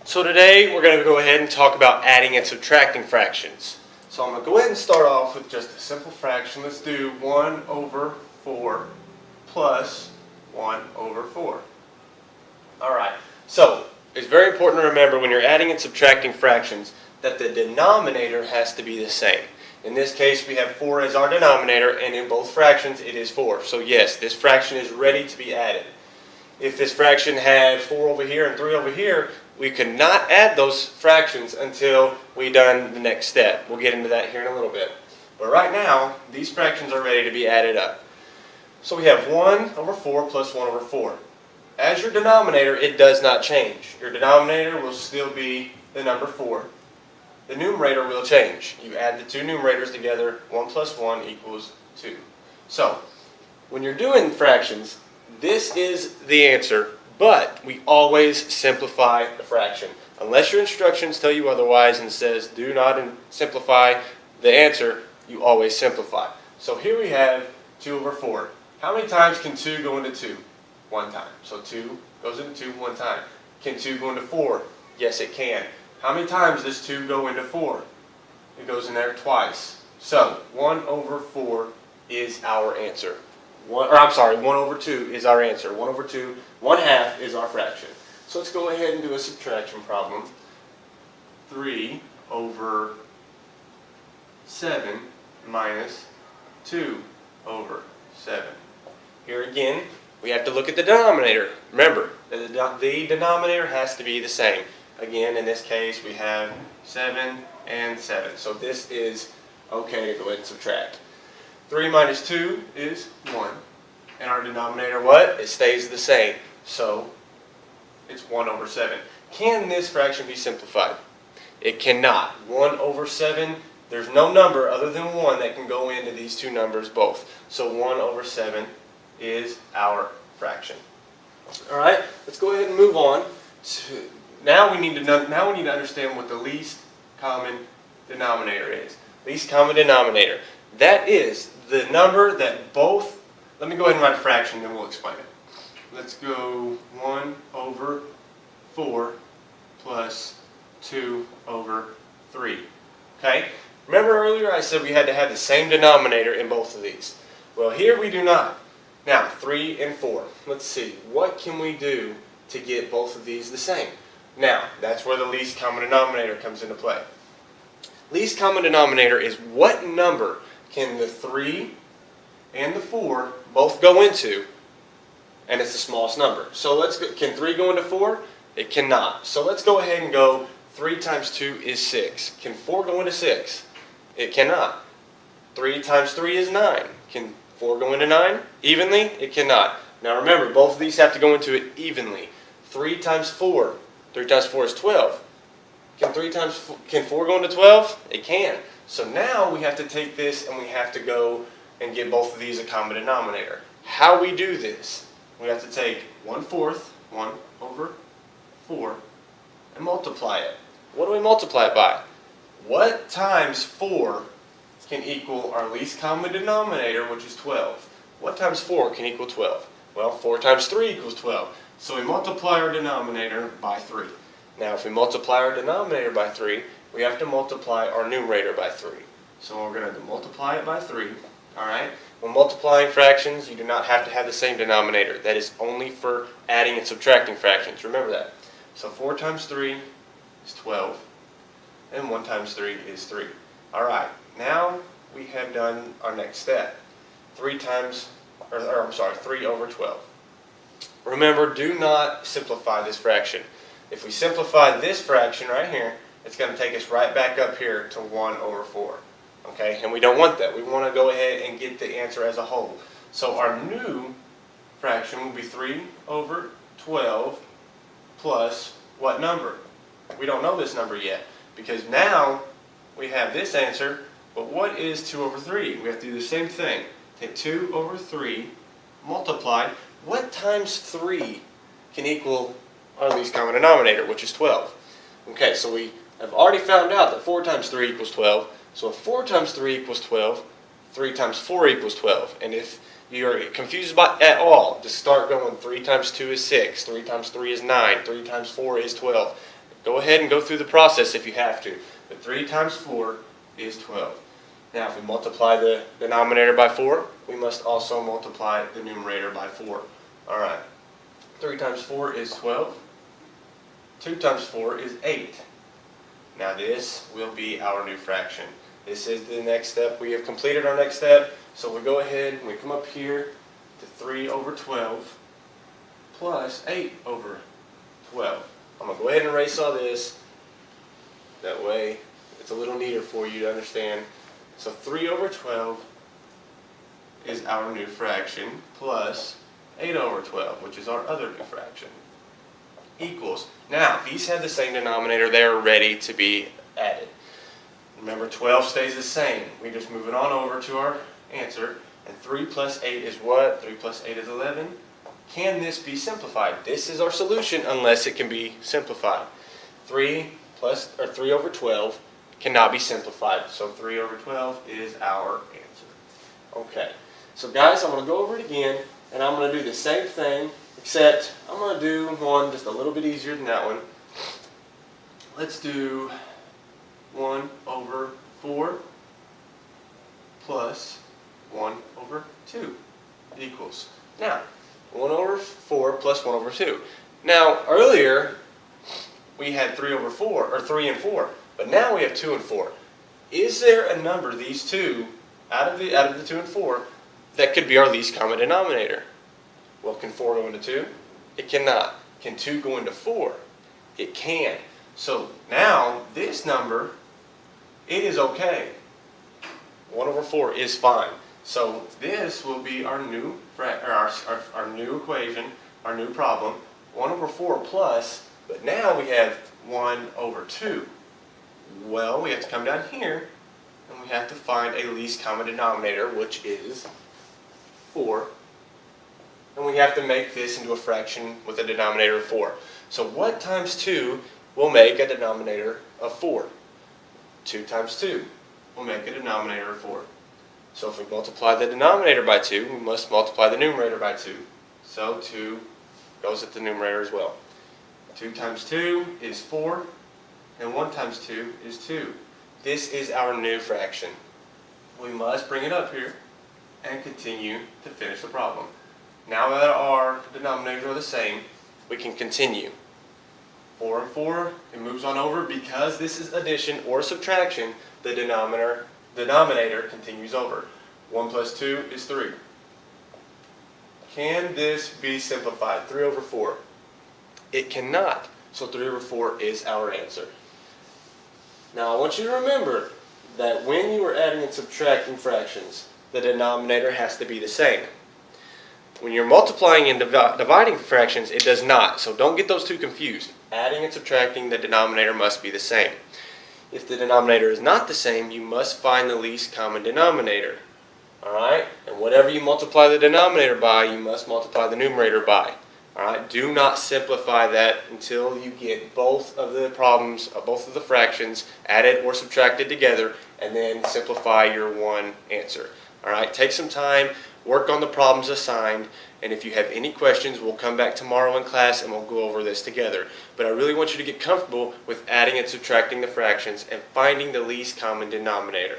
So today we're going to go ahead and talk about adding and subtracting fractions. So I'm going to go ahead and start off with just a simple fraction. Let's do 1 over 4 plus 1 over 4. Alright, so it's very important to remember when you're adding and subtracting fractions that the denominator has to be the same. In this case we have 4 as our denominator, and in both fractions it is 4. So yes, this fraction is ready to be added. If this fraction had 4 over here and 3 over here, we could not add those fractions until we done the next step. We'll get into that here in a little bit. But right now, these fractions are ready to be added up. So we have 1 over 4 plus 1 over 4. As your denominator, it does not change. Your denominator will still be the number 4. The numerator will change. You add the two numerators together, 1 plus 1 equals 2. So, when you're doing fractions, this is the answer, but we always simplify the fraction. Unless your instructions tell you otherwise and says do not simplify the answer, you always simplify. So here we have 2 over 4. How many times can 2 go into 2? One time. So 2 goes into 2 one time. Can 2 go into 4? Yes, it can. How many times does 2 go into 4? It goes in there twice. So 1 over 4 is our answer. 1 over 2 is our answer. 1 over 2, 1/2 is our fraction. So let's go ahead and do a subtraction problem. 3 over 7 minus 2 over 7. Here again, we have to look at the denominator. Remember, the denominator has to be the same. Again, in this case, we have 7 and 7. So this is okay to go ahead and subtract. 3 minus 2 is 1. And our denominator, what? It stays the same. So, it's 1 over 7. Can this fraction be simplified? It cannot. 1 over 7, there's no number other than 1 that can go into these two numbers both. So 1 over 7 is our fraction. Alright, let's go ahead and move on to, now we need to understand what the least common denominator is. Least common denominator. That is the number that both, let me go ahead and write a fraction, then we'll explain it. Let's go 1 over 4 plus 2 over 3. Okay? Remember earlier I said we had to have the same denominator in both of these. Well, here we do not. Now, 3 and 4. Let's see. What can we do to get both of these the same? Now, that's where the least common denominator comes into play. Least common denominator is what number can the 3 and the 4 both go into, and it's the smallest number. So let's go, can 3 go into 4? It cannot. So let's go ahead and go 3 times 2 is 6. Can 4 go into 6? It cannot. 3 times 3 is 9. Can 4 go into 9? Evenly? It cannot. Now remember, both of these have to go into it evenly. 3 times 4. 3 times 4 is 12. Can 4 go into 12? It can. So now we have to take this and we have to go and get both of these a common denominator. How we do this? We have to take 1/4, 1 over 4, and multiply it. What do we multiply it by? What times 4 can equal our least common denominator, which is 12? What times 4 can equal 12? Well, 4 times 3 equals 12. So we multiply our denominator by 3. Now, if we multiply our denominator by 3, we have to multiply our numerator by 3. So we're going to multiply it by 3. Alright? When multiplying fractions, you do not have to have the same denominator. That is only for adding and subtracting fractions. Remember that. So 4 times 3 is 12. And 1 times 3 is 3. Alright, now we have done our next step. 3 over 12. Remember, do not simplify this fraction. If we simplify this fraction right here, it's going to take us right back up here to 1 over 4. Okay, and we don't want that. We want to go ahead and get the answer as a whole. So our new fraction will be 3 over 12 plus what number? We don't know this number yet, because now we have this answer, but what is 2 over 3? We have to do the same thing. Take 2 over 3 multiplied. What times 3 can equal our least common denominator, which is 12? Okay, so we have already found out that 4 times 3 equals 12. So if 4 times 3 equals 12, 3 times 4 equals 12. And if you're confused at all, just start going 3 times 2 is 6, 3 times 3 is 9, 3 times 4 is 12. Go ahead and go through the process if you have to. But 3 times 4 is 12. Now if we multiply the denominator by 4, we must also multiply the numerator by 4. Alright, 3 times 4 is 12. 2 times 4 is 8. Now this will be our new fraction. This is the next step. We have completed our next step. So we go ahead and we come up here to 3 over 12 plus 8 over 12. I'm going to go ahead and erase all this. That way it's a little neater for you to understand. So 3 over 12 is our new fraction plus 8 over 12, which is our other new fraction, equals. Now, these have the same denominator. They are ready to be added. Remember, 12 stays the same. We just move it on over to our answer. And 3 plus 8 is what? 3 plus 8 is 11. Can this be simplified? This is our solution unless it can be simplified. 3 over 12 cannot be simplified. So 3 over 12 is our answer. Okay. So guys, I'm going to go over it again, and I'm going to do the same thing, except I'm going to do one just a little bit easier than that one. Let's do 1 over 4 plus 1 over 2 equals. Now, 1 over 4 plus 1 over 2. Now, earlier we had 3 over 4, or 3 and 4, but now we have 2 and 4. Is there a number, these two, out of the 2 and 4, that could be our least common denominator? Well, can 4 go into 2? It cannot. Can 2 go into 4? It can. So now this number, it is okay. 1 over 4 is fine. So this will be our new our new equation, our new problem. 1 over 4 plus, but now we have 1 over 2. Well, we have to come down here and we have to find a least common denominator, which is 4. And we have to make this into a fraction with a denominator of 4. So what times 2 will make a denominator of 4? 2 times 2 will make a denominator of 4. So if we multiply the denominator by 2, we must multiply the numerator by 2. So 2 goes at the numerator as well. 2 times 2 is 4, and 1 times 2 is 2. This is our new fraction. We must bring it up here and continue to finish the problem. Now that our denominators are the same, we can continue. 4 and 4, it moves on over. Because this is addition or subtraction, the denominator continues over. 1 plus 2 is 3. Can this be simplified? 3 over 4. It cannot. So 3 over 4 is our answer. Now I want you to remember that when you are adding and subtracting fractions, the denominator has to be the same. When you're multiplying and dividing fractions, it does not. So don't get those two confused. Adding and subtracting, the denominator must be the same. If the denominator is not the same, you must find the least common denominator. Alright? And whatever you multiply the denominator by, you must multiply the numerator by. Alright? Do not simplify that until you get both of the problems, both of the fractions added or subtracted together, and then simplify your one answer. Alright? Take some time, work on the problems assigned, and if you have any questions, we'll come back tomorrow in class and we'll go over this together. But I really want you to get comfortable with adding and subtracting the fractions and finding the least common denominator.